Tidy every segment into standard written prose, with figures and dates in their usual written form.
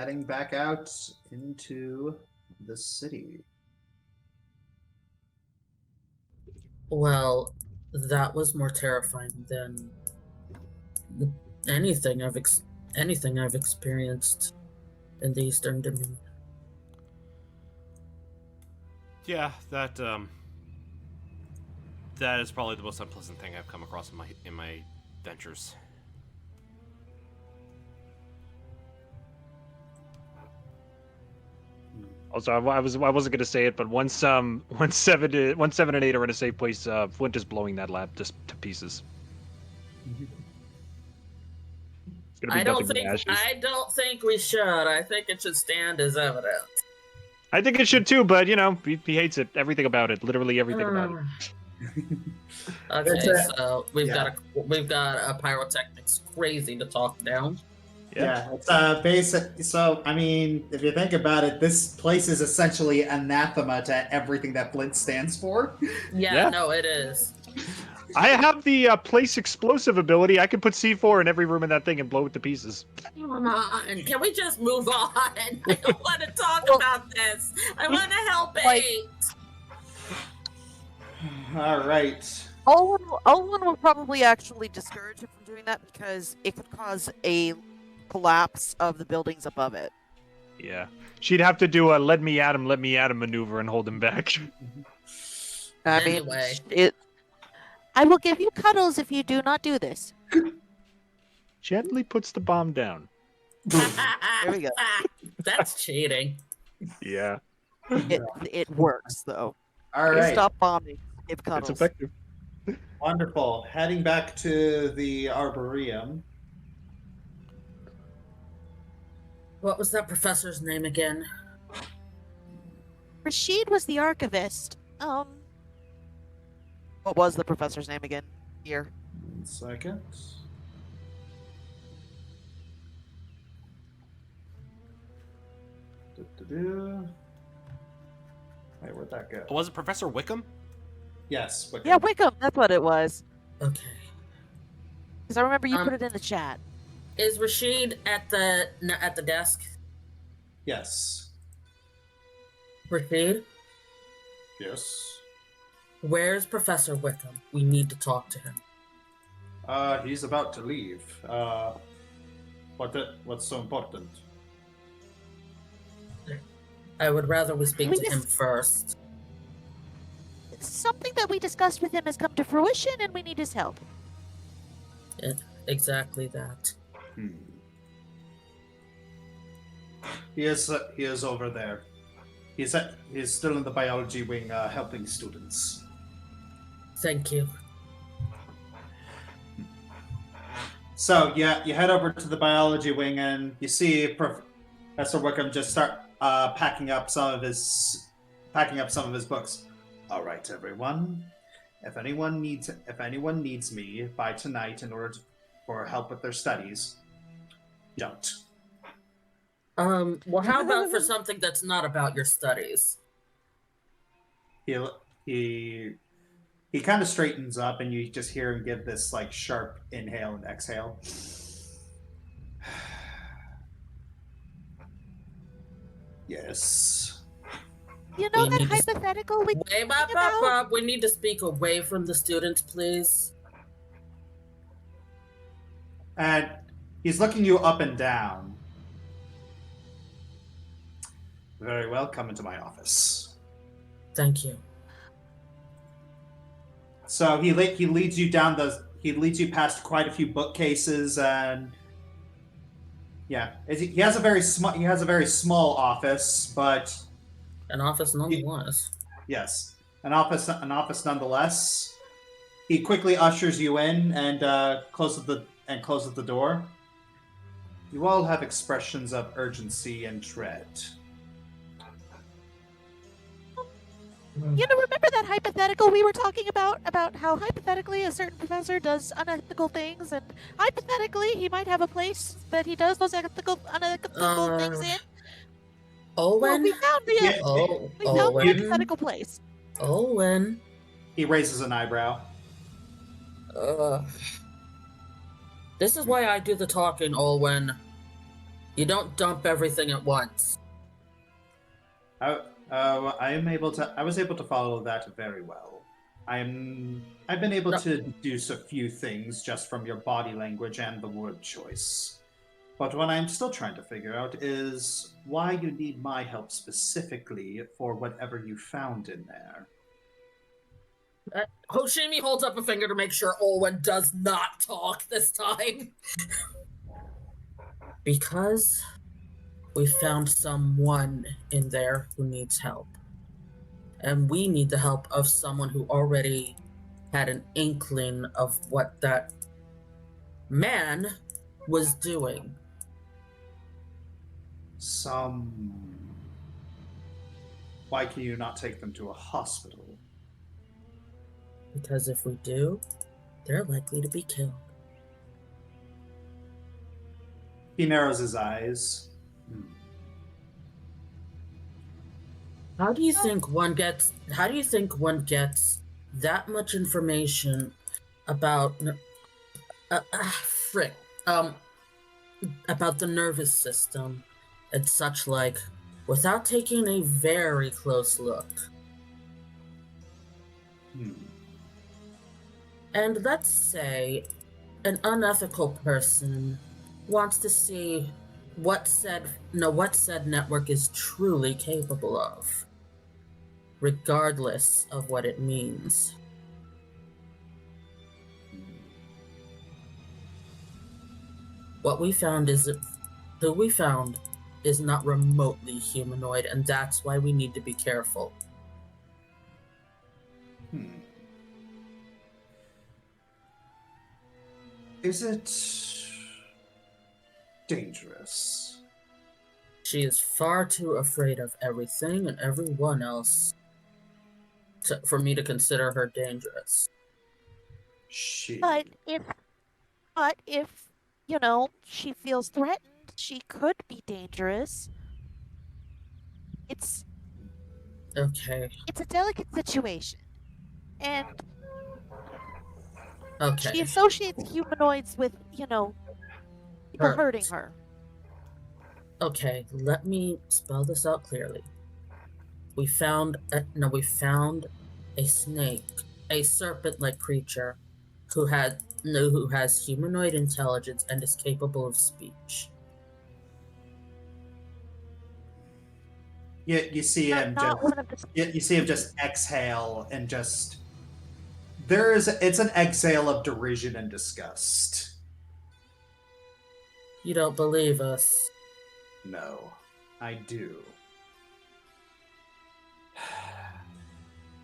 heading back out into the city. Well, that was more terrifying than anything I've experienced in the Eastern Dominion. Yeah, that is probably the most unpleasant thing I've come across in my ventures. Also, I wasn't gonna say it, but once 7 and 8 are in a safe place, Flint is blowing that lab just to pieces. It's gonna be I nothing but ashes. don't think we should. I think it should stand as evidence. I think it should too, but he hates it. Everything about it. Literally everything about it. Okay, so we've got a pyrotechnics crazy to talk down. Yeah, it's basic. So, I mean, if you think about it, this place is essentially anathema to everything that Flint stands for. Yeah. No, it is. I have the place explosive ability. I can put C4 in every room in that thing and blow it to pieces. Come on, can we just move on? I don't want to talk about this. I want to help Eight. All right. Owen will probably actually discourage him from doing that because it could cause a collapse of the buildings above it. Yeah. She'd have to do a let me at him maneuver and hold him back. Anyway. I will give you cuddles if you do not do this. Gently puts the bomb down. There we go. That's cheating. Yeah. It works, though. All right. Stop bombing. Give cuddles. It's effective. Wonderful. Heading back to the Arboretum. What was that professor's name again? Rashid was the archivist. What was the professor's name again? Here. 1 second. Wait, where'd that go? Was it Professor Wickham? Yes, Wickham. Yeah, Wickham. That's what it was. Okay. Because I remember you put it in the chat. Is Rashid at the desk? Yes. Rashid? Yes. Where's Professor Wickham? We need to talk to him. He's about to leave. What's so important? I would rather we speak to him first. Something that we discussed with him has come to fruition, and we need his help. Exactly that. He is over there. He's still in the biology wing, helping students. Thank you. So yeah, you head over to the biology wing, and you see Professor Wickham just start packing up some of his books. All right, everyone. If anyone needs me by tonight in order for help with their studies, don't. Well, how about for something that's not about your studies? He kind of straightens up, and you just hear him give this like sharp inhale and exhale. Yes. You know that hypothetical we about? We need to speak away from the students, please. And he's looking you up and down. Very well, come into my office. Thank you. So he leads you past quite a few bookcases, and yeah, he has a very small office, but an office nonetheless. Yes, an office nonetheless. He quickly ushers you in and closes the door. You all have expressions of urgency and dread. You know, remember that hypothetical we were talking about how hypothetically a certain professor does unethical things, and hypothetically he might have a place that he does those unethical things in? Owen? Well, we found the hypothetical place. Owen. He raises an eyebrow. This is why I do the talking, Owen. You don't dump everything at once. I was able to follow that very well. I've been able to deduce a few things just from your body language and the word choice. But what I'm still trying to figure out is why you need my help specifically for whatever you found in there. Hoshimi holds up a finger to make sure Olwen does not talk this time. Because we found someone in there who needs help. And we need the help of someone who already had an inkling of what that man was doing. Why can you not take them to a hospital? Because if we do, they're likely to be killed. He narrows his eyes. How do you think one gets that much information about about the nervous system and such like without taking a very close look? And let's say an unethical person wants to see what said network is truly capable of, regardless of what it means. Who we found is not remotely humanoid, and that's why we need to be careful. Is it dangerous? She is far too afraid of everything and everyone else for me to consider her dangerous. But if she feels threatened, she could be dangerous. It's okay. It's a delicate situation, and okay. She associates humanoids with people hurting her. Okay, let me spell this out clearly. We found a snake, a serpent-like creature who has humanoid intelligence and is capable of speech. Yeah, you see him just exhale and just it's an exhale of derision and disgust. You don't believe us? No, I do.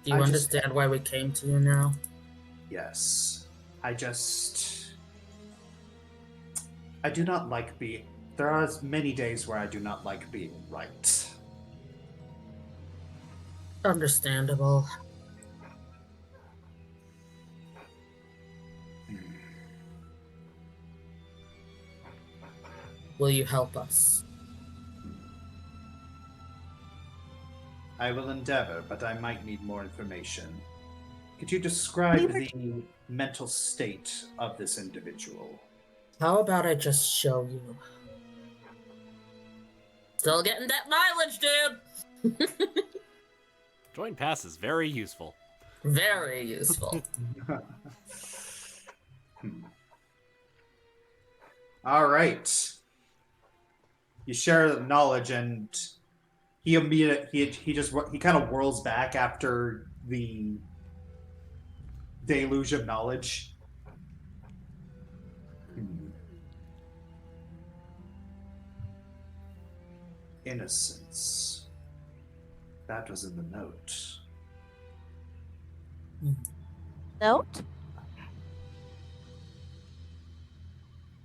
Do you understand why we came to you now? Yes. I do not like being... There are many days where I do not like being right. Understandable. Will you help us? I will endeavor, but I might need more information. Could you describe the mental state of this individual? How about I just show you? Still getting that mileage, dude! Joint pass is very useful. Very useful. All right. You share the knowledge, and he kind of whirls back after the deluge of knowledge. Innocence. That was in the note. Note?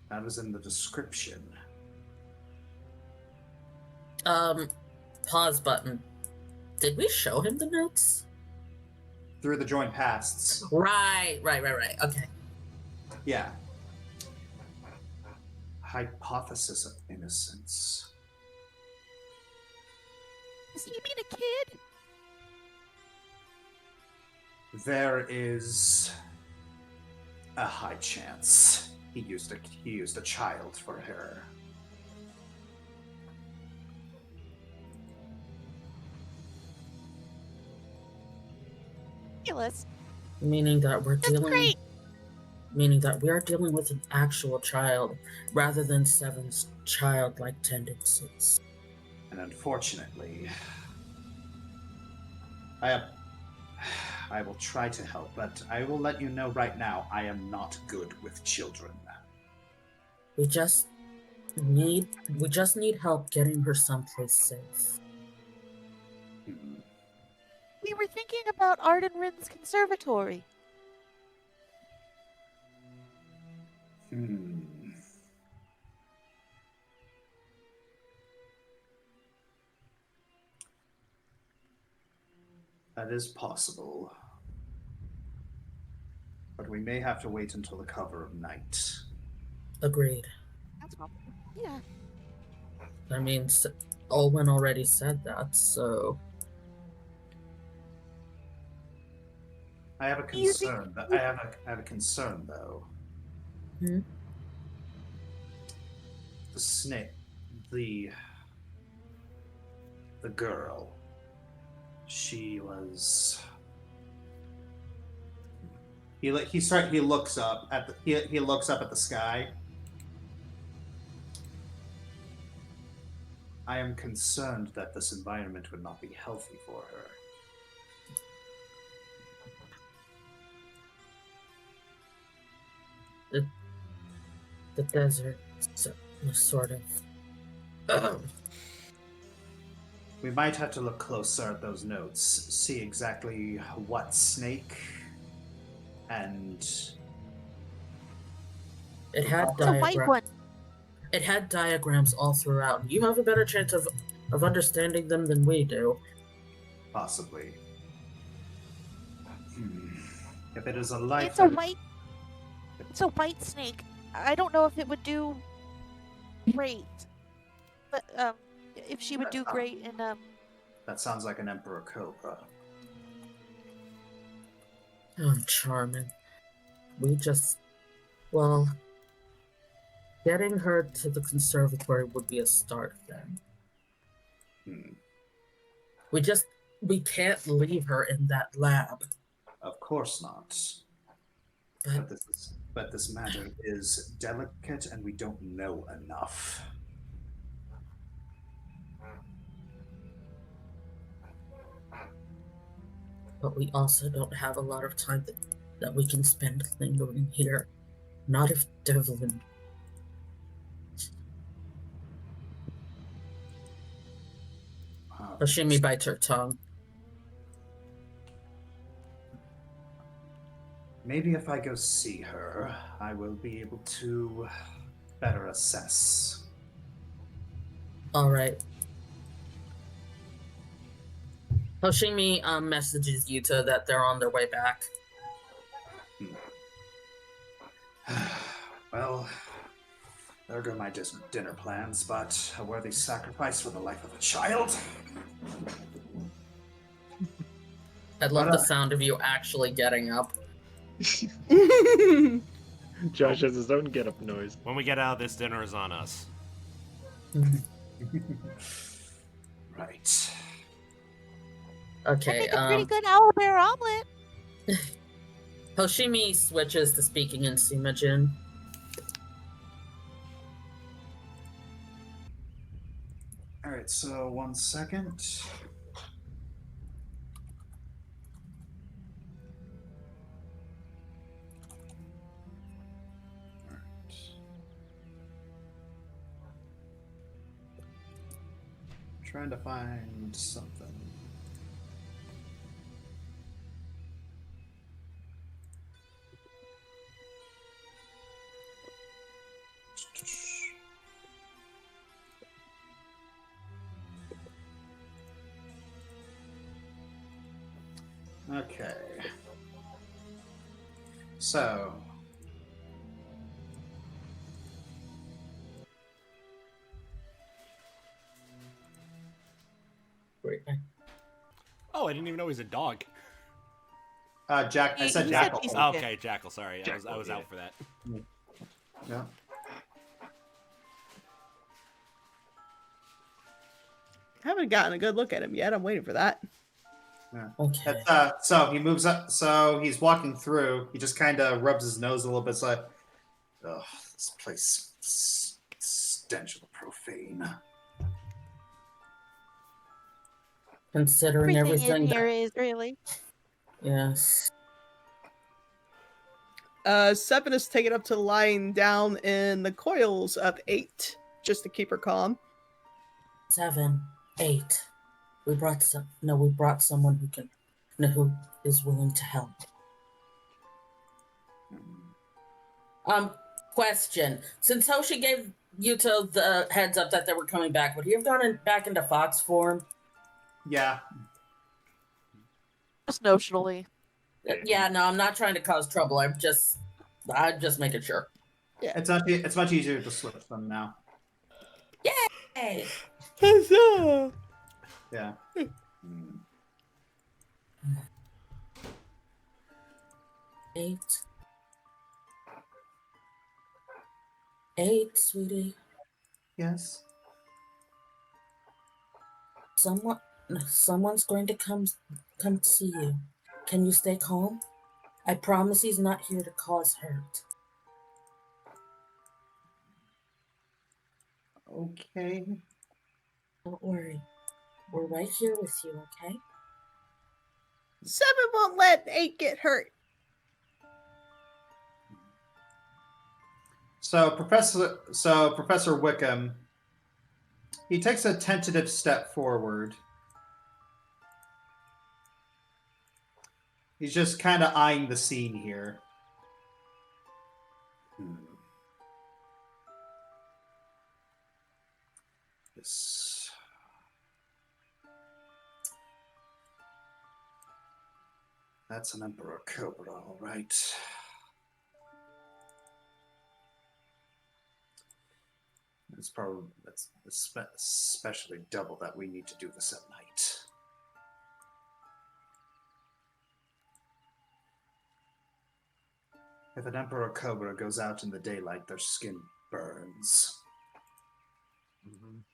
That was in the description. Pause button. Did we show him the notes? Through the joint pasts. Right. Okay. Yeah. Hypothesis of innocence. Does he mean a kid? There is a high chance he used a child for her. Chalice. Meaning that we're That's dealing. great. Meaning that we are dealing with an actual child rather than Seven's childlike tendencies. And unfortunately, I will try to help, but I will let you know right now, I am not good with children. We just need help getting her someplace safe. Hmm. We were thinking about Ardenrin's conservatory. Hmm. That is possible. But we may have to wait until the cover of night. Agreed. That's probably. Yeah. I mean, Olwen already said that, so I have a Easy. concern. I have a concern though. Hmm? The snake, the girl. She was. He looks up at he looks up at the sky. I am concerned that this environment would not be healthy for her. the desert, sort of. We might have to look closer at those notes, see exactly what snake, and It had It's a white one. It had diagrams all throughout. You have a better chance of understanding them than we do. possibly. If it is a life, It's a white. It's a white snake. I don't know if it would do great, but if she would do great in that sounds like an emperor cobra. Oh, charming. Well, getting her to the conservatory would be a start then. We can't leave her in that lab. Of course not. But this matter is delicate, and we don't know enough. But we also don't have a lot of time that we can spend lingering here. Not if Devlin. Oshimi bites her tongue. Maybe if I go see her, I will be able to better assess. Alright. Hoshimi messages Yuta that they're on their way back. Well, there go my dinner plans, but a worthy sacrifice for the life of a child. I'd love the sound of you actually getting up. Josh has his own get-up noise. When we get out, this dinner is on us. Right. Okay, I make a pretty good owlbear omelet. Hoshimi switches to speaking in Simajin. Alright, so 1 second. Trying to find something. Okay. So. Oh, I didn't even know he's a dog. Jack. I said He said jackal. he's- Oh, okay, Jackal. Sorry, Jackal, I was yeah. out for that. Yeah. Haven't gotten a good look at him yet. I'm waiting for that. Okay. So he moves up. So he's walking through. He just kind of rubs his nose a little bit. It's like, oh, this place stench of the profane. Considering Everything in everything here that, is really. yes. Seven is taken up to lying down in the coils of 8, just to keep her calm. 7, 8. We brought someone who is willing to help. Question. Since Hoshi gave Yuto the heads up that they were coming back, would he have gone back into fox form? Yeah. Just notionally. Yeah, no, I'm not trying to cause trouble. I'm just making sure. It's much easier to switch them now. Yay! Huzzah! Yeah. 8. 8, sweetie. Yes. Someone's going to come see you. Can you stay calm? I promise he's not here to cause hurt. Okay. Don't worry. We're right here with you, okay? 7 won't let 8 get hurt. So Professor Wickham, he takes a tentative step forward. He's just kind of eyeing the scene here. This. That's an Emperor Cobra, all right. That's especially double that we need to do this at night. If an Emperor Cobra goes out in the daylight, their skin burns. Mhm.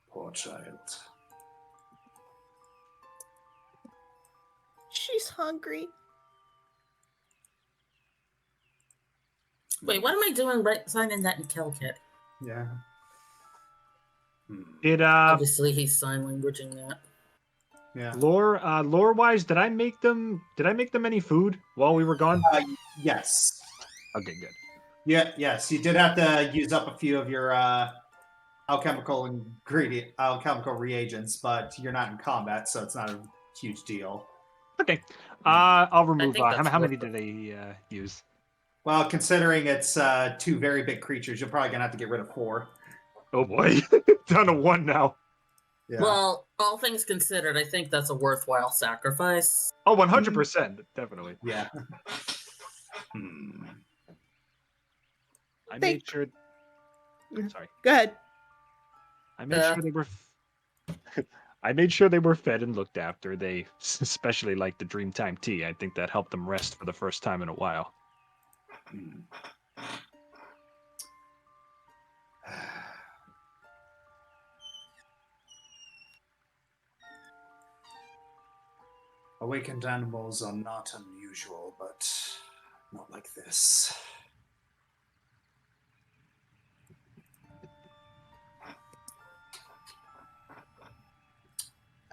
Poor child. She's hungry. Wait, what am I doing signing that in Kelkit? Yeah. Did Obviously, he's sign languaging that. Yeah. lore wise, did I make them any food while we were gone? Yes. Okay, good. Yeah. Yes, you did have to use up a few of your alchemical reagents, but you're not in combat, so it's not a huge deal. Okay. I'll remove think that's how many worth did they use? Well, considering it's 2 very big creatures, you're probably gonna have to get rid of 4. Oh boy. Down to 1 now. Yeah. Well, all things considered, I think that's a worthwhile sacrifice. Oh, 100%, definitely. Yeah. I They- made sure. Sorry. Go ahead. I made sure they were. I made sure they were fed and looked after. They especially like the Dreamtime tea. I think that helped them rest for the first time in a while. Awakened animals are not unusual, but not like this.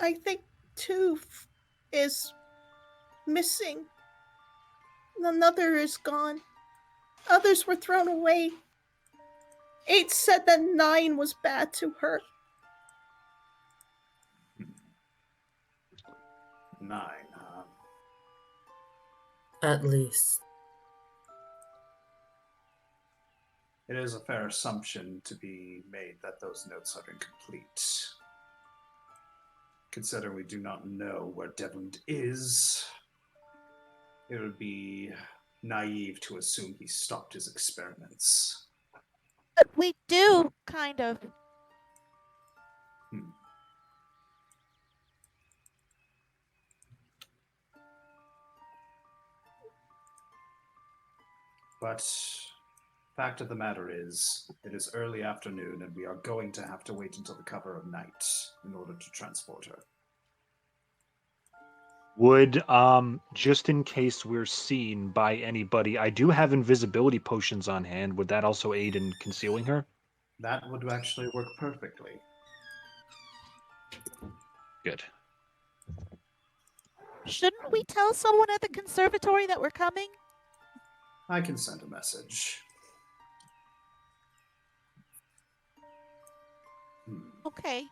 I think 2 is missing. Another is gone. Others were thrown away. 8 said that 9 was bad to her. 9, huh? At least. It is a fair assumption to be made that those notes are incomplete. Considering we do not know where Devlin is, it would be naive to assume he stopped his experiments. But we do, kind of. But Fact of the matter is, it is early afternoon, and we are going to have to wait until the cover of night in order to transport her. Would, just in case we're seen by anybody, I do have invisibility potions on hand. Would that also aid in concealing her? That would actually work perfectly. Good. Shouldn't we tell someone at the conservatory that we're coming? I can send a message. Okay.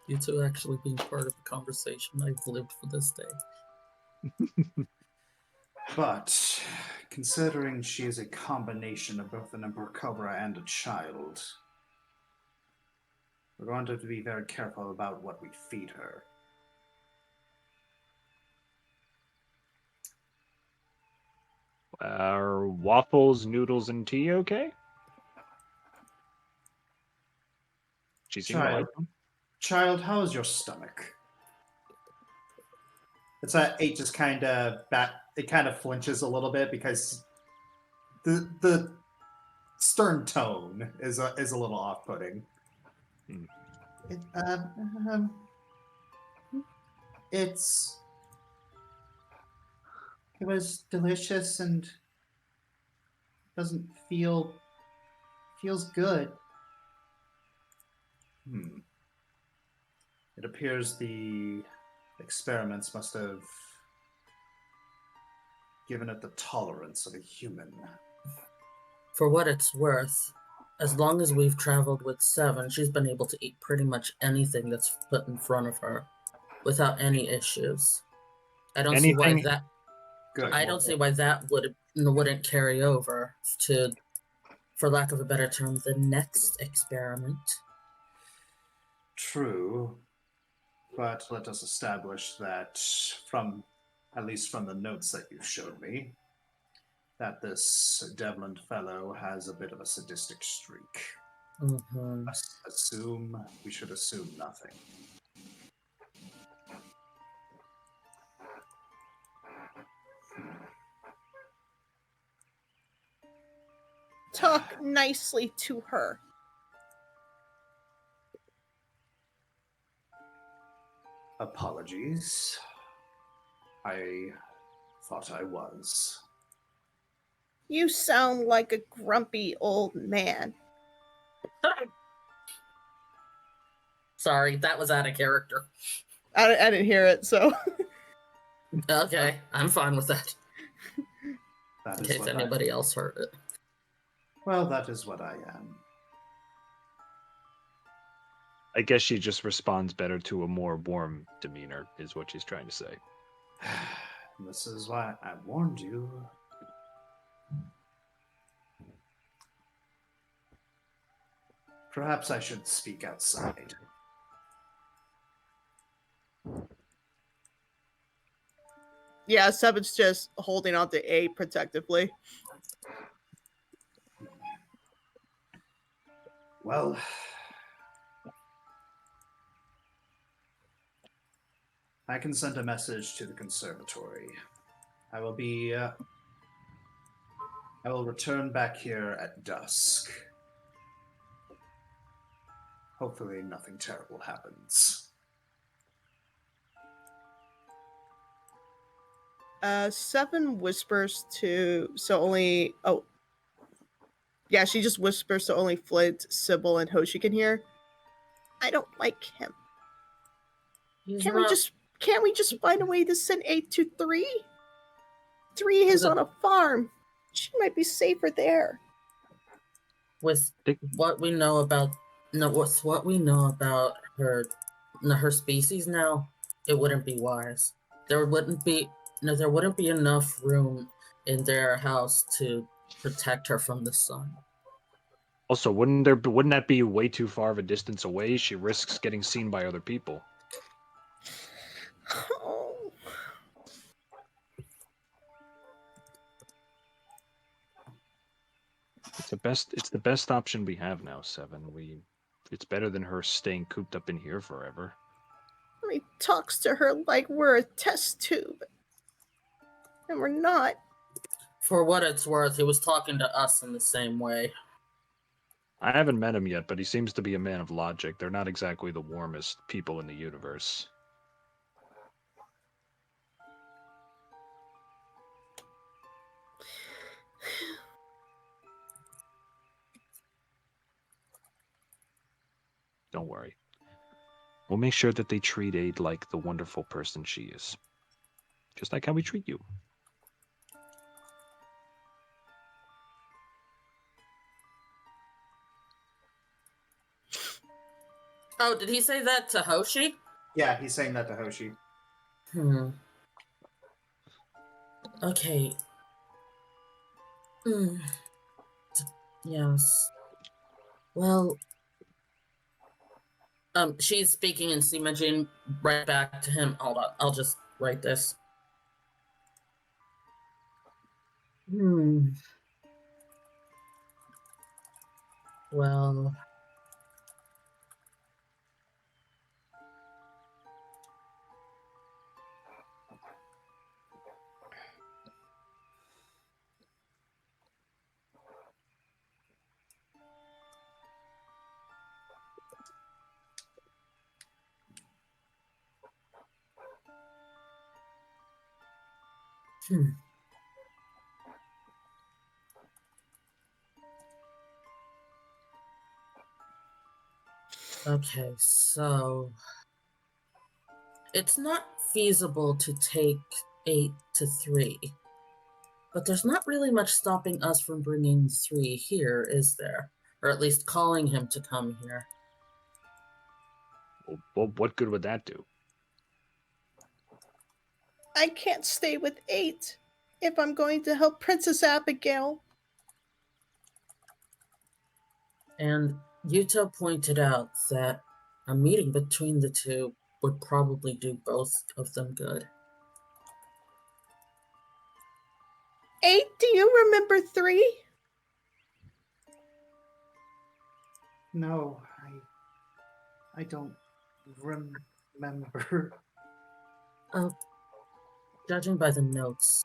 You two actually being part of the conversation. I've lived for this day. But, considering she is a combination of both an Emperor Cobra and a child, we're going to have to be very careful about what we feed her. Are waffles, noodles, and tea okay? She seemed to like them. Child, how is your stomach? It's that it just kind of it kind of flinches a little bit because the stern tone is a little off-putting. Hmm. It was delicious and feels good. It appears the experiments must have given it the tolerance of a human. For what it's worth, as long as we've traveled with Seven, she's been able to eat pretty much anything that's put in front of her without any issues. I don't see why Anything- that. Good. I don't see why that wouldn't carry over to, for lack of a better term, the next experiment. True, but let us establish that at least from the notes that you showed me, that this Devlin fellow has a bit of a sadistic streak. Mm-hmm. We should assume nothing. Talk nicely to her. Apologies. I thought I was. You sound like a grumpy old man. Sorry, that was out of character. I didn't hear it, so. Okay, I'm fine with that. That In is case what anybody else heard it. Well, that is what I am. I guess she just responds better to a more warm demeanor, is what she's trying to say. This is why I warned you. Perhaps I should speak outside. Yeah, Seven's just holding on to A protectively. Well, I can send a message to the conservatory. I will return back here at dusk. Hopefully nothing terrible happens. Seven whispers to she just whispers so only Flint, Sybil, and Hoshi can hear. I don't like him. Can't we just find a way to send 8 to 3? 3 is on a farm. She might be safer there. With what we know about her species now, it wouldn't be wise. There wouldn't be enough room in their house to protect her from the sun. Also, wouldn't that be way too far of a distance away? She risks getting seen by other people. Oh. It's the best option we have now, Seven. It's better than her staying cooped up in here forever. He talks to her like we're a test tube. And we're not. For what it's worth, he was talking to us in the same way. I haven't met him yet, but he seems to be a man of logic. They're not exactly the warmest people in the universe. Don't worry. We'll make sure that they treat Aid like the wonderful person she is. Just like how we treat you. Oh, did he say that to Hoshi? Yeah, he's saying that to Hoshi. Okay. Yes. Well, she's speaking and Simajin right back to him. Hold on, I'll just write this. Well, okay, so it's not feasible to take 8 to 3, but there's not really much stopping us from bringing 3 here, is there? Or at least calling him to come here. Well, what good would that do? I can't stay with 8 if I'm going to help Princess Abigail. And Yuta pointed out that a meeting between the two would probably do both of them good. 8, do you remember 3? No, I don't remember. Judging by the notes,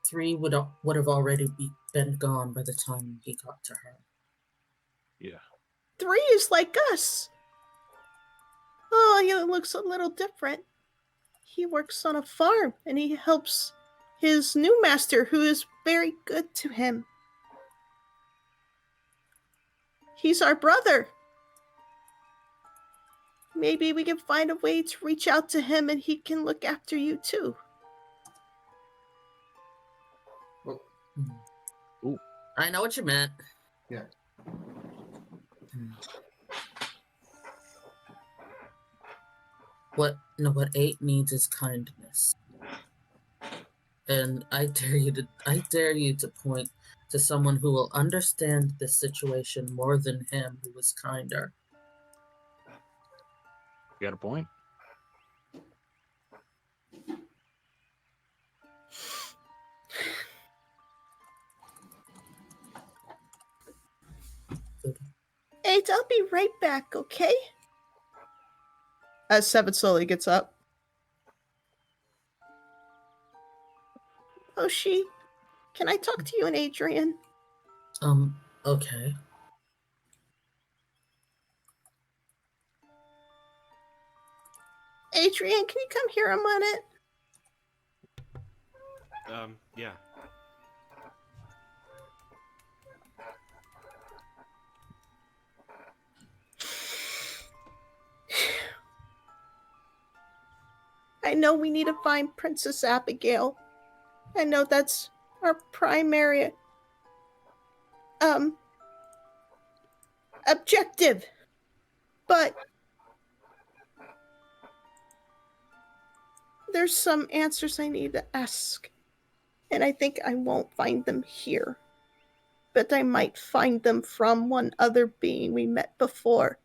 3 would have already been gone by the time he got to her. Yeah. 3 is like us. Oh, he looks a little different. He works on a farm and he helps his new master, who is very good to him. He's our brother. Maybe we can find a way to reach out to him and he can look after you too. Ooh. I know what you meant. Yeah. What 8 needs is kindness. And I dare you to point to someone who will understand this situation more than him, who was kinder. You got a point? Hey, I'll be right back, okay? As Seven slowly gets up. Hoshi, can I talk to you and Adrian? Okay. Adrian, can you come here a minute? Yeah. I know we need to find Princess Abigail. I know that's our primary objective. But there's some answers I need to ask. And I think I won't find them here. But I might find them from one other being we met before.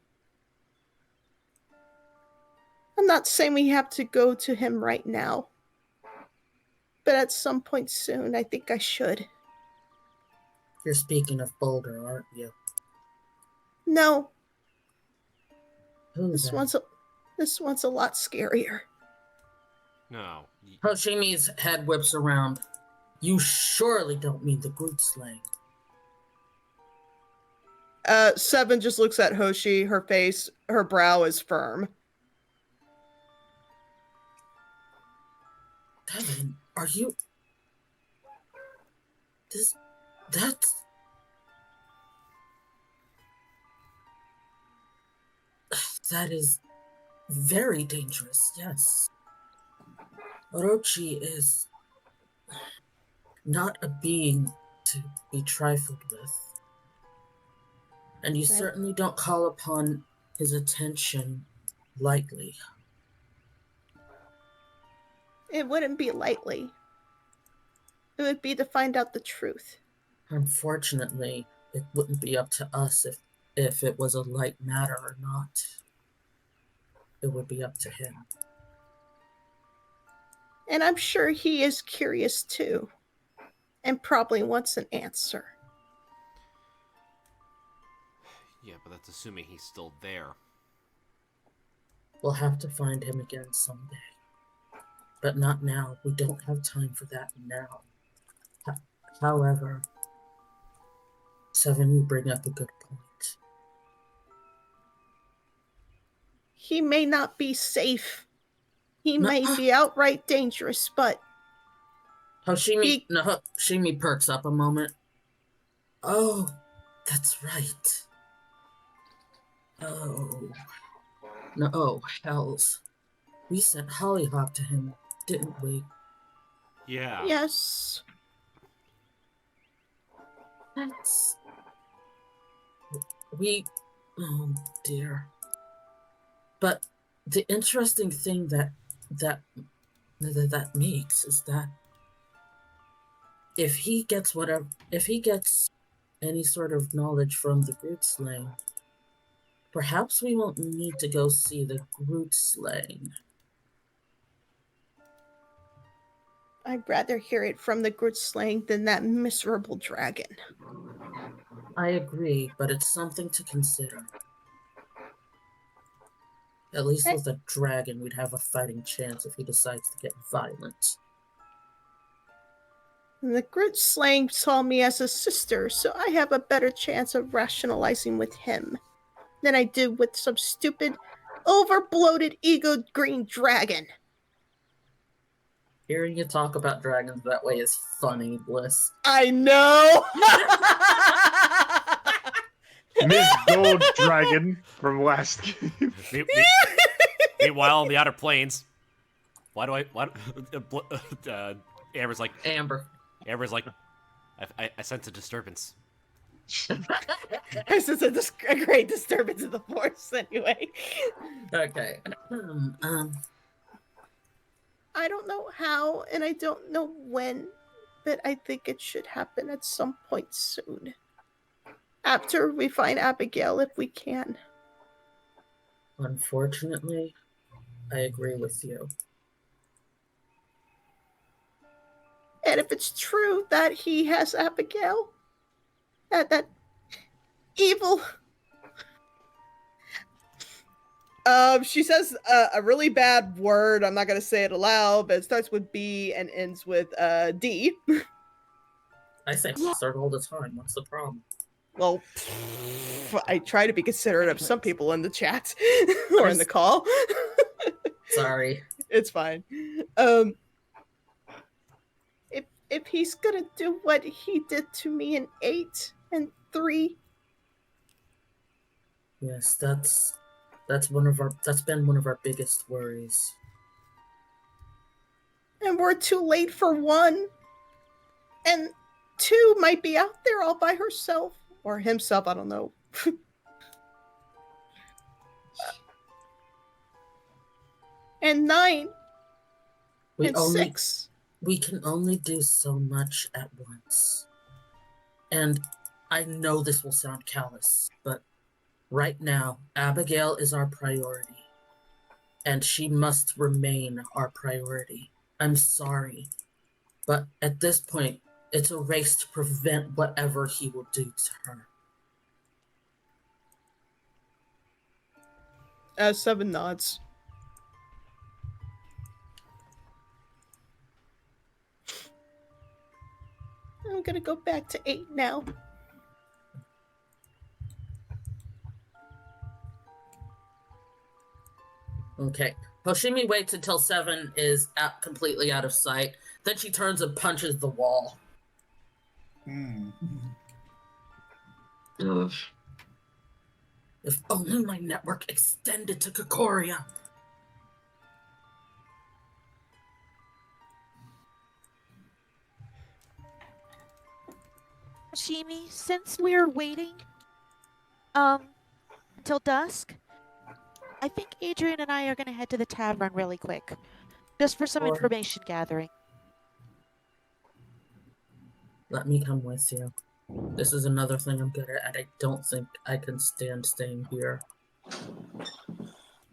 I'm not saying we have to go to him right now. But at some point soon, I think I should. You're speaking of Boulder, aren't you? No. Who's This This one's a lot scarier. No. Hoshimi's head whips around. You surely don't mean the Groot slaying. Seven just looks at Hoshi. Her brow is firm. Devin, are you... That's... That is very dangerous, yes. Orochi is not a being to be trifled with. And you certainly don't call upon his attention lightly. It wouldn't be lightly. It would be to find out the truth. Unfortunately, it wouldn't be up to us if it was a light matter or not. It would be up to him. And I'm sure he is curious too. And probably wants an answer. Yeah, but that's assuming he's still there. We'll have to find him again someday. But not now. We don't have time for that now. However, Seven, you bring up a good point. He may not be safe. He may be outright dangerous, but... Hoshimi perks up a moment. Oh, that's right. Oh, hells. We sent Hollyhock to him, didn't we? Yeah. Yes. Oh dear. But the interesting thing that makes is that if he gets any sort of knowledge from the Groot slaying, perhaps we won't need to go see the Groot slaying. I'd rather hear it from the Groot slaying than that miserable dragon. I agree, but it's something to consider. At least with a dragon, we'd have a fighting chance if he decides to get violent. The Groot slaying saw me as a sister, so I have a better chance of rationalizing with him than I do with some stupid, over-bloated, ego green dragon. Hearing you talk about dragons that way is funny, Bliss. I know! Ms. Gold Dragon from last game. Meanwhile, on the Outer Plains, Amber's like, I sense a disturbance. I sense a great disturbance in the force, anyway. Okay. I don't know how, and I don't know when, but I think it should happen at some point soon. After we find Abigail, if we can. Unfortunately, I agree with you. And if it's true that he has Abigail, that evil... she says a really bad word. I'm not going to say it aloud, but it starts with B and ends with D. I say start all the time. What's the problem? Well, I try to be considerate of some people in the chat or in the call. Sorry. It's fine. If he's gonna do what he did to me in 8 and 3. Yes, that's been one of our biggest worries. And we're too late for 1. And 2 might be out there all by herself. Or himself, I don't know. And 9. And 6. We can only do so much at once. And I know this will sound callous, but right now, Abigail is our priority. And she must remain our priority. I'm sorry. But at this point, it's a race to prevent whatever he will do to her. 7 nods. I'm gonna go back to 8 now. Okay. Hoshimi waits until 7 is completely out of sight. Then she turns and punches the wall. Hmm. Ugh. If only my network extended to Kokoria. Hashimi, since we're waiting, until dusk, I think Adrian and I are gonna head to the tavern really quick, just for some Or- information gathering. Let me come with you. This is another thing I'm good at, and I don't think I can stand staying here.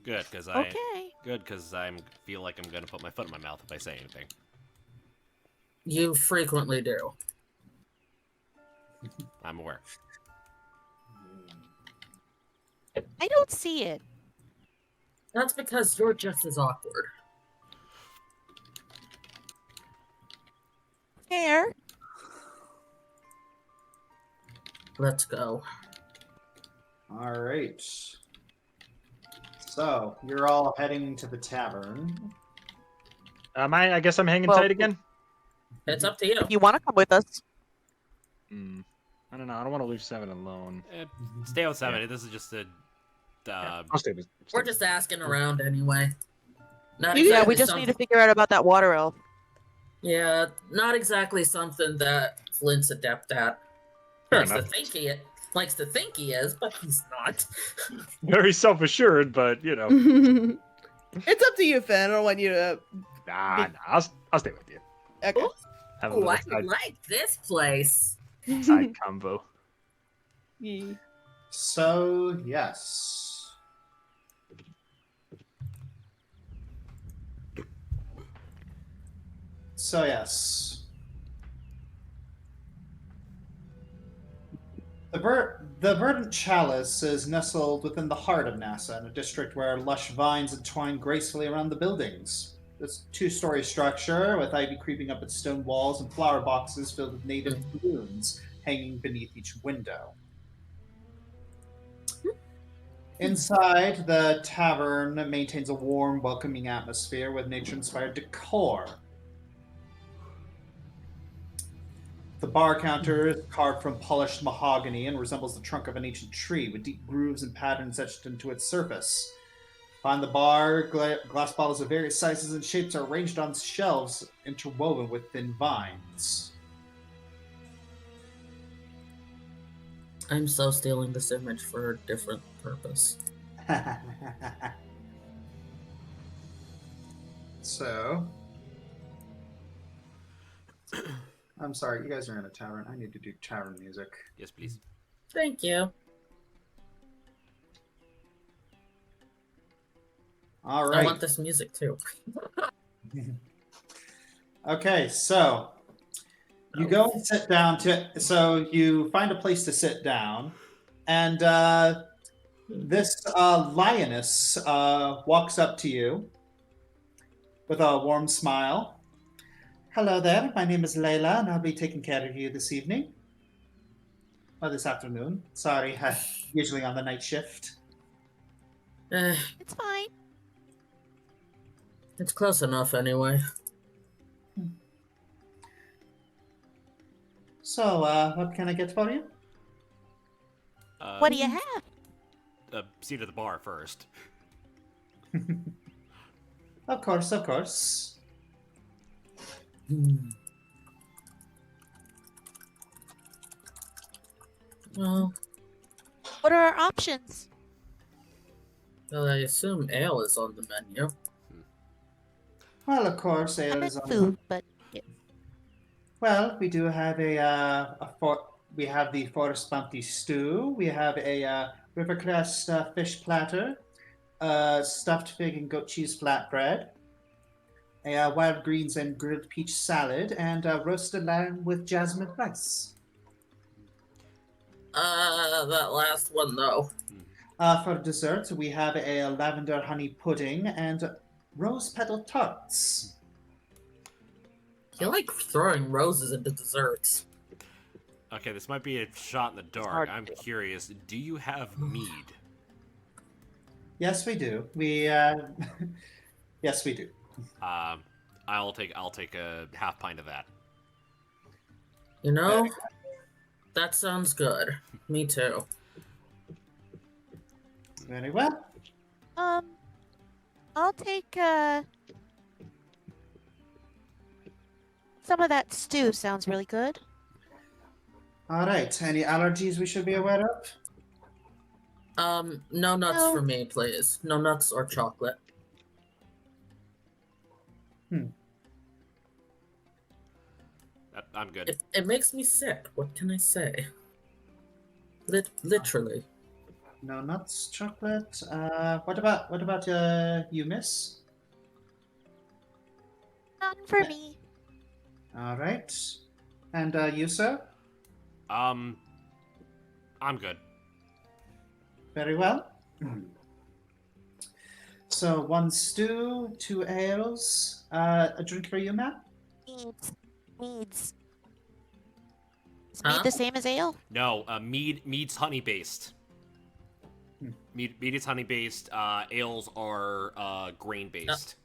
Good, because Okay. I feel like I'm gonna put my foot in my mouth if I say anything. You frequently do. I'm aware. I don't see it. That's because you're just as awkward. Fair. Let's go. All right. So you're all heading to the tavern. I guess I'm hanging Well, tight again. It's up to you. If you want to come with us. I don't know. I don't want to leave 7 alone. Stay with 7. This is just a. I'll stay with. We're just asking around anyway. Not Yeah, exactly we just need something- to figure out about that water elf. Yeah, not exactly something that Flint's adept at. Fair likes enough. to think he is, but he's not. Very self-assured, but It's up to you, Finn. I don't want you to. nah. I'll stay with you. Okay. Ooh. Have a Oh, little I side, like this place. side combo. Yeah. So yes. So yes. The Verdant Chalice is nestled within the heart of NASA, in a district where lush vines entwine gracefully around the buildings. This two-story structure, with ivy creeping up its stone walls and flower boxes filled with native balloons hanging beneath each window. Inside, the tavern maintains a warm, welcoming atmosphere with nature-inspired decor. The bar counter is carved from polished mahogany and resembles the trunk of an ancient tree, with deep grooves and patterns etched into its surface. Behind the bar, glass bottles of various sizes and shapes are arranged on shelves, interwoven with thin vines. I'm so stealing this image for a different purpose. So, I'm sorry, you guys are in a tavern. I need to do tavern music. Yes, please. Thank you. All I right. want this music too. Okay, so you go and sit down so you find a place to sit down, and this lioness walks up to you with a warm smile. Hello there, my name is Layla, and I'll be taking care of you this evening. Or this afternoon. Sorry, I'm usually on the night shift. It's fine. It's close enough anyway. So, what can I get for you? What do you have? A seat at the bar first. Of course, of course. Well, What are our options? I assume ale is on the menu. Well, of course, I ale meant is on. food, but yeah. Well, we do have we have the forest bumpy stew. We have a rivercrest fish platter, stuffed fig and goat cheese flatbread, a wild greens and grilled peach salad, and roasted lamb with jasmine rice. That last one though. For dessert, we have a lavender honey pudding and rose petal tarts. You like throwing roses into desserts. Okay, this might be a shot in the dark. hard I'm to do. curious. Do you have mead? Yes, we do. We yes, we do. I'll take a half pint of that. You know, that sounds good. Me too. Very well. I'll take some of that stew. Sounds really good. All right. Any allergies we should be aware of? No nuts No. for me, please. No nuts or chocolate. I'm good. It makes me sick. What can I say? Literally. No nuts, chocolate. What about you, Miss? None for me. All right. And you, sir? I'm good. Very well. So 1 stew, 2 ales, a drink for you, ma'am. Meads. Is Huh? mead the same as ale? No, mead's honey based. Mead is honey based. Ales are grain based.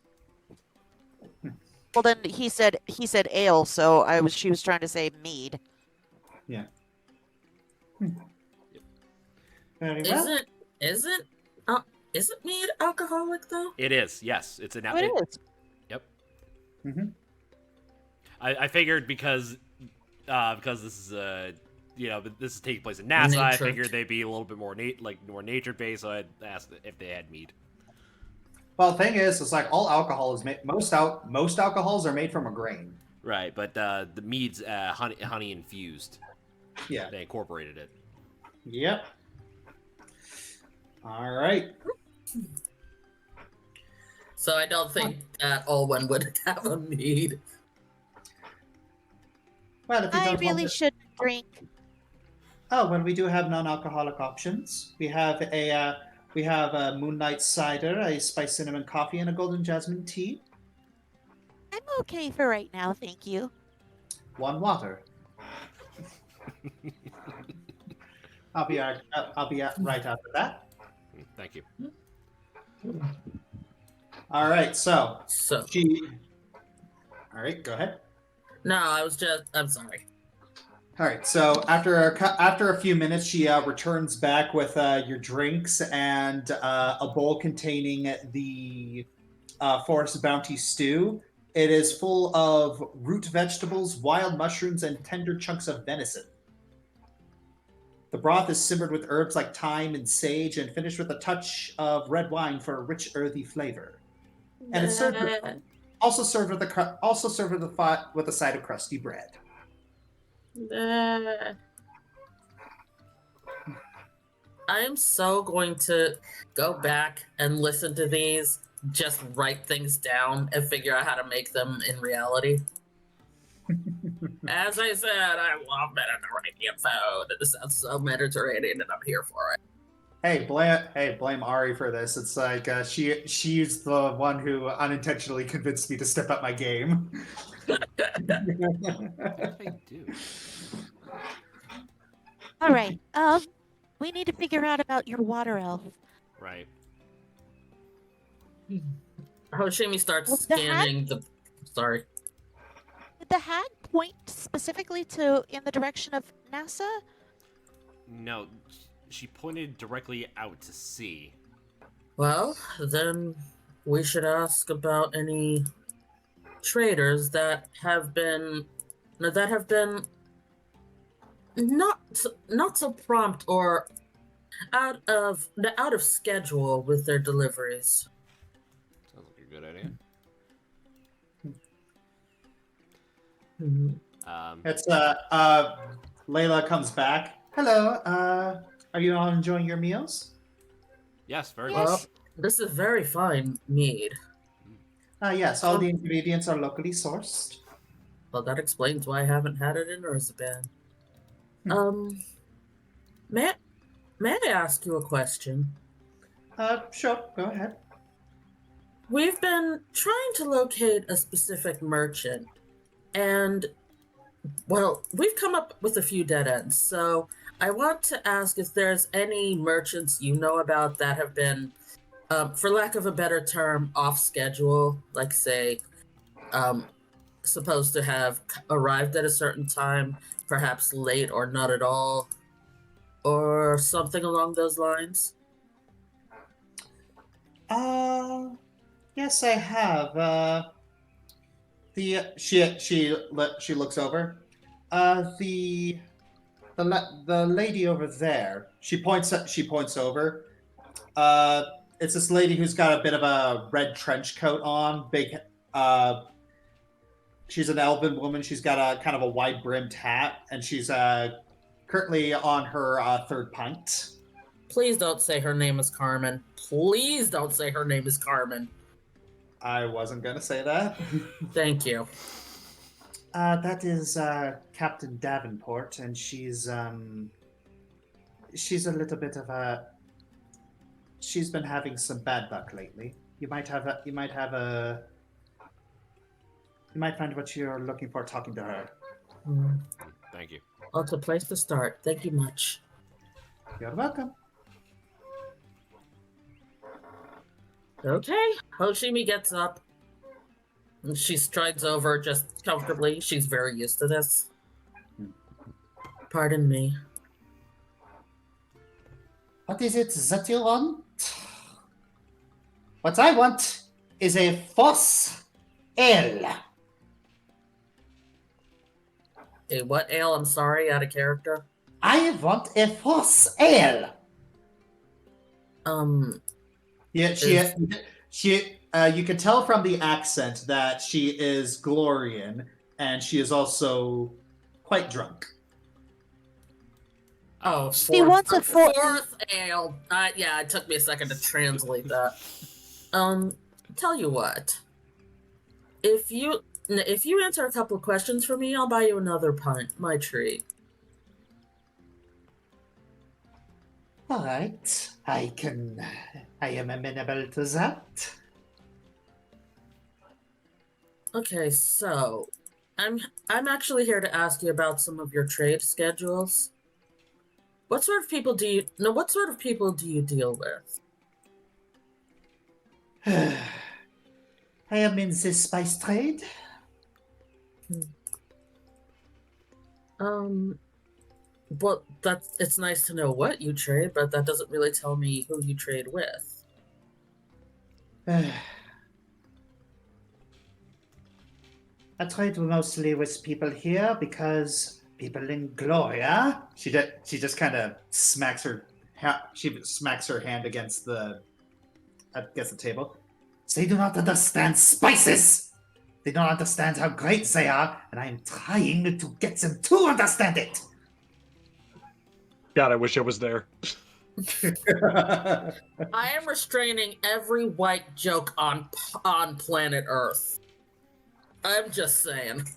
Well, then he said ale, so she was trying to say mead. Yeah. Very well. Isn't mead alcoholic though? It is. Yes, it's an. Oh, it is. Yep. Mm-hmm. I figured because this is this is taking place in NASA. I Nature. figured they'd be a little bit more more nature based. So I asked if they had mead. Well, the thing is, it's like all alcohol is made. Most alcohols are made from a grain. Right, but the mead's honey infused. Yeah. They incorporated it. Yep. All right. So I don't think that Olwen would have a mead. Well, if you I don't really want to... shouldn't drink. Oh, well, we do have non-alcoholic options. We have a moonlight cider, a spiced cinnamon coffee, and a golden jasmine tea. I'm okay for right now, thank you. 1 water. I'll be right after that. Thank you. All right. So So she. All right. Go ahead. no, I'm sorry. All right. So after a few minutes, she returns back with your drinks and a bowl containing the forest bounty stew. It is full of root vegetables, wild mushrooms, and tender chunks of venison. The broth is simmered with herbs like thyme and sage, and finished with a touch of red wine for a rich, earthy flavor. And it's served with, also served with a side of crusty bread. I am so going to go back and listen to these, just write things down, and figure out how to make them in reality. As I said, I love Mediterranean food. This sounds so Mediterranean, and I'm here for it. Hey, blame Ari for this. It's like she's the one who unintentionally convinced me to step up my game. What did I do? All right. We need to figure out about your water elf. Right. Hoshimi starts Was the scanning the. Sorry. Did the hag point specifically in the direction of NASA? No, she pointed directly out to sea. Well, then we should ask about any traders that have been not so prompt or out of schedule with their deliveries. Sounds like a good idea. Mhm. It's Layla comes back. Hello. Are you all enjoying your meals? Yes, very Yes. much. Well, this is very fine mead. Yes. All the ingredients are locally sourced. Well, that explains why I haven't had it in Urzaban. May I ask you a question? Sure. Go ahead. We've been trying to locate a specific merchant, and Well, we've come up with a few dead ends, so I want to ask if there's any merchants you know about that have been, for lack of a better term, off schedule, like say, supposed to have arrived at a certain time, perhaps late or not at all, or something along those lines. Yes, I have. She looks over. The lady over there. She points over. Uh, it's this lady who's got a bit of a red trench coat on. She's an elven woman. She's got a kind of a wide brimmed hat, and she's currently on her third pint. Please don't say her name is Carmen. Please don't say her name is Carmen. I wasn't gonna say that. Thank you. That is Captain Davenport, and she's a little bit of a. She's been having some bad luck lately. You might find what you're looking for talking to her. Thank you. Well, it's a place to start. Thank you much. You're welcome. Okay. Hoshimi gets up. And she strides over just comfortably. She's very used to this. Pardon me. What is it that you want? What I want is a Foss Ale. A what ale? I'm sorry, out of character. I want a Foss Ale. Yeah, you can tell from the accent that she is Glorian, and she is also quite drunk. Oh, She wants a fourth ale. Yeah, it took me a second to translate that. Tell you what. If you answer a couple of questions for me, I'll buy you another pint. My treat. All right, I am amenable to that. Okay, so I'm actually here to ask you about some of your trade schedules. What sort of people do you deal with? I am in the spice trade. Well, it's nice to know what you trade, but that doesn't really tell me who you trade with. I trade mostly with people here because people in Gloria. She just kind of smacks her hand against the table. They do not understand spices. They don't understand how great they are, and I am trying to get them to understand it. God, I wish I was there. I am restraining every white joke on planet Earth. I'm just saying.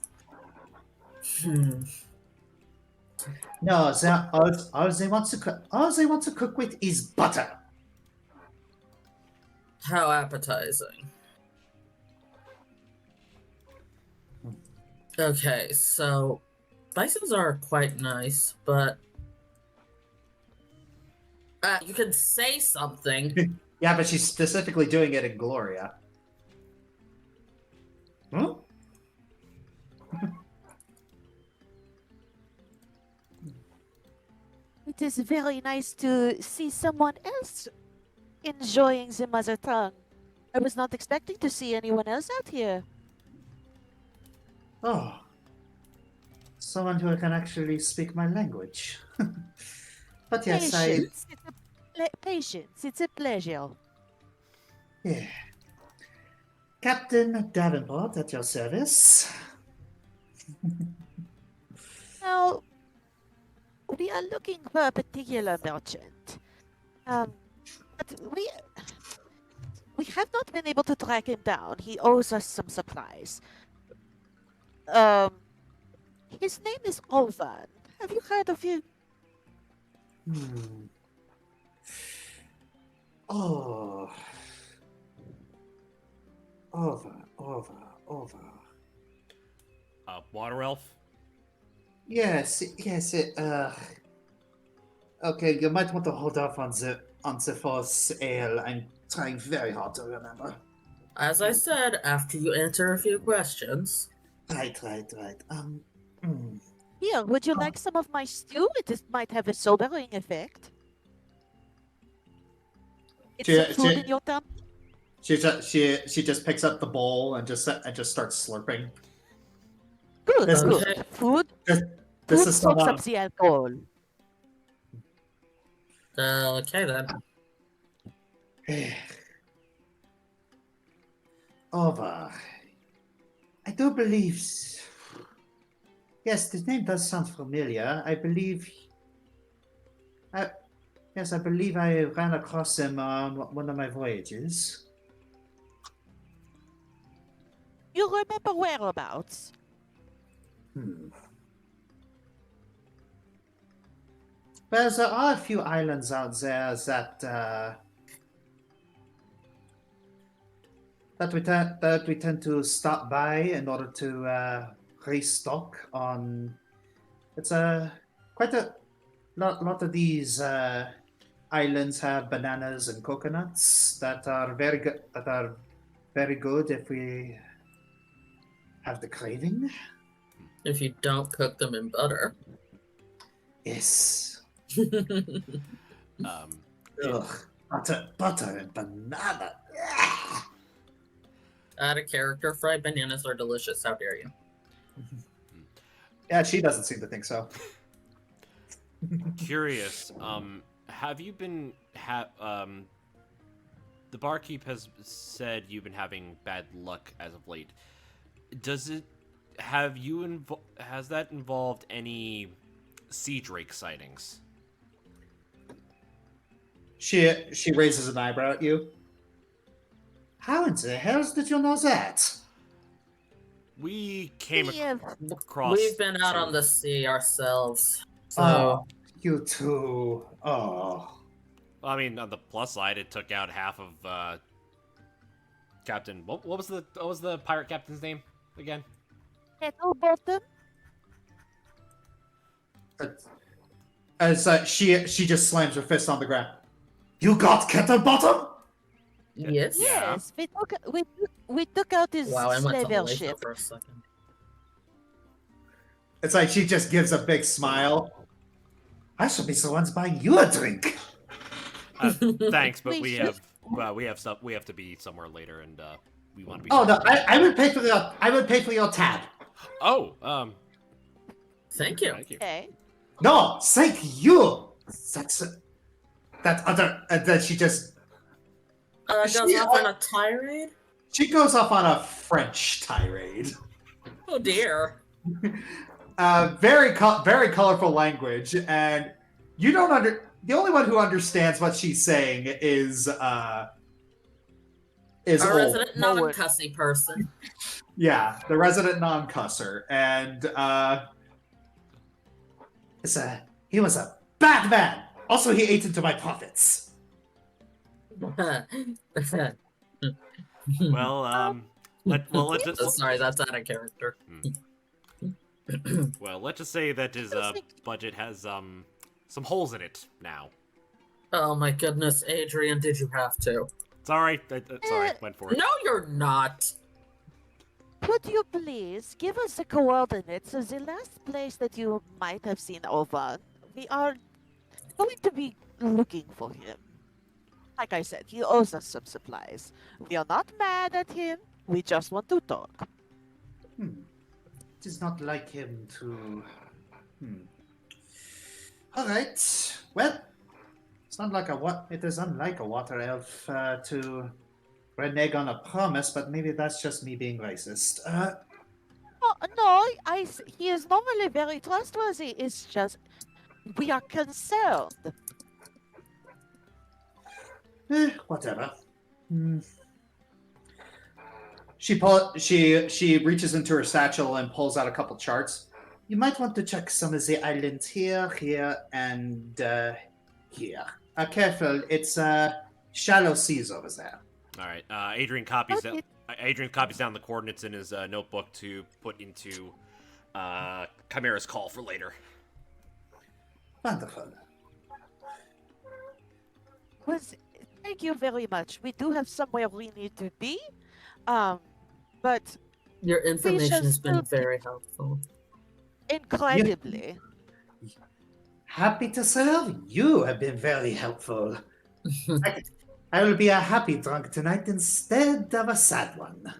No, all they want to cook with is butter. How appetizing. Okay, so bisons are quite nice, but you can say something. Yeah, but she's specifically doing it in Gloria. Huh? It is very nice to see someone else enjoying the mother tongue. I was not expecting to see anyone else out here. Oh, someone who can actually speak my language. But yes, Patience. It's a pleasure. Yeah. Captain Davenport at your service. Now, we are looking for a particular merchant. But we have not been able to track him down. He owes us some supplies. His name is Ovan. Have you heard of him? Oh. Over. Water elf. Yes, yes. Okay, you might want to hold off on the false ale. I'm trying very hard to remember. As I said, after you answer a few questions. Right. Mm. Here, would you like some of my stew? Might have a sobering effect. It's some food in your tummy. She just picks up the bowl and just starts slurping. Good, This is- good. Food, This food is soaks someone. up the alcohol. Okay then. Over. I do believe. Yes, the name does sound familiar. I believe. Yes, I believe I ran across him on one of my voyages. You remember whereabouts? Well, there are a few islands out there that we tend to stop by in order to restock on. It's quite a lot of these islands have bananas and coconuts that are very good. That are very good if we have the craving. If you don't cook them in butter. Yes. Um, Ugh. Butter and banana. Out of character, fried bananas are delicious. How dare you? Yeah, she doesn't seem to think so. Curious. Have you been the barkeep has said you've been having bad luck as of late. Has that involved any sea drake sightings? She raises an eyebrow at you. How in the hell did you know that? We came Yeah. across. We've been out on the sea ourselves. So Oh, you too. Oh. I mean, on the plus side, it took out half of Captain. What was the pirate captain's name again? Kettlebottom? As she just slams her fist on the ground. You got Kettlebottom? yes. Yeah. Yes, we took out his Wow, I went to slaver Latha ship. for a second. It's like she just gives a big smile. I should be the ones buying you a drink. Thanks, but We we should- have stuff. We have to be somewhere later, and we want to be. Oh no, somewhere. I would pay for your tab. Oh, Thank you. thank you. Okay. No, thank you. That other then she just Goes She- off on a tirade? she goes off on a French tirade. Oh dear. Very colorful language, and you don't the only one who understands what she's saying is A Ol. resident Forward. non-cussy person. Yeah, the resident non-cusser, and he was a bad man. Also, he ate into my profits. Well, Sorry, that's out of character. well, let's just say that his budget has some holes in it now. Oh my goodness, Adrian, did you have to? It's all right. Sorry, went for it. No, you're not. Could you please give us the coordinates of the last place that you might have seen Ovan? We are going to be looking for him. Like I said, he owes us some supplies. We are not mad at him. We just want to talk. It is not like him to. All right. Well, it is unlike a water elf to renege on a promise, but maybe that's just me being racist. Oh, no, he is normally very trustworthy. It's just we are concerned. Whatever. She reaches into her satchel and pulls out a couple charts. You might want to check some of the islands here, and here. Careful, it's shallow seas over there. All right. Adrian copies Okay. Adrian copies down the coordinates in his notebook to put into Chimera's call for later. Wonderful. Thank you very much. We do have somewhere we need to be. But Your information has been still keep- very helpful. incredibly. Happy to serve. You have been very helpful. I will be a happy drunk tonight instead of a sad one.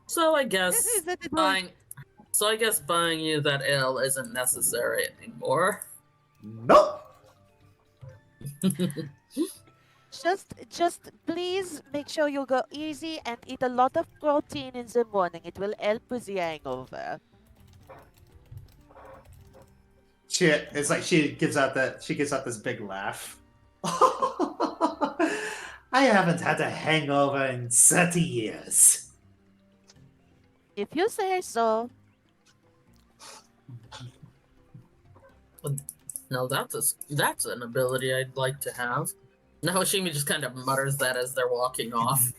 So I guess Is that it? buying you that ale isn't necessary anymore. Nope. Just please make sure you go easy and eat a lot of protein in the morning. It will help with the hangover. It's like she gives out this big laugh. I haven't had a hangover in 30 years. If you say so. No, that's an ability I'd like to have. Nahoshimi just kind of mutters that as they're walking off.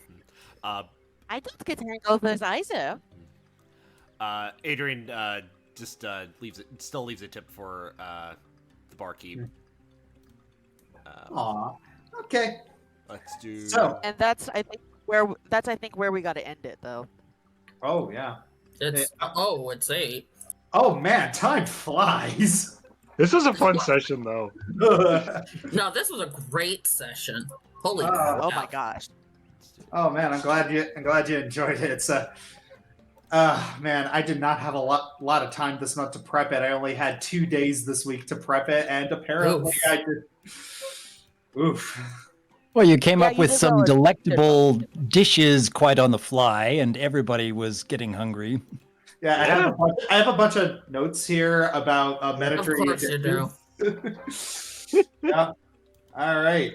I don't get hangovers either. Adrian just still leaves a tip for the barkeep. Aw. Okay. Let's do. So. And that's I think where we gotta end it though. Oh yeah. It's 8. Oh man, time flies. This was a fun session, though. No, this was a great session. Holy Oh, crap. Oh my gosh. Oh man, I'm glad you enjoyed it. It's man, I did not have a lot of time this month to prep it. I only had 2 days this week to prep it, and apparently Oof. I did. Oof. Well, you came Yeah, up you with did some well. delectable dishes quite on the fly, and everybody was getting hungry. Yeah, I have a bunch of notes here about Of Mediterranean course you do. dishes. Yeah. All right.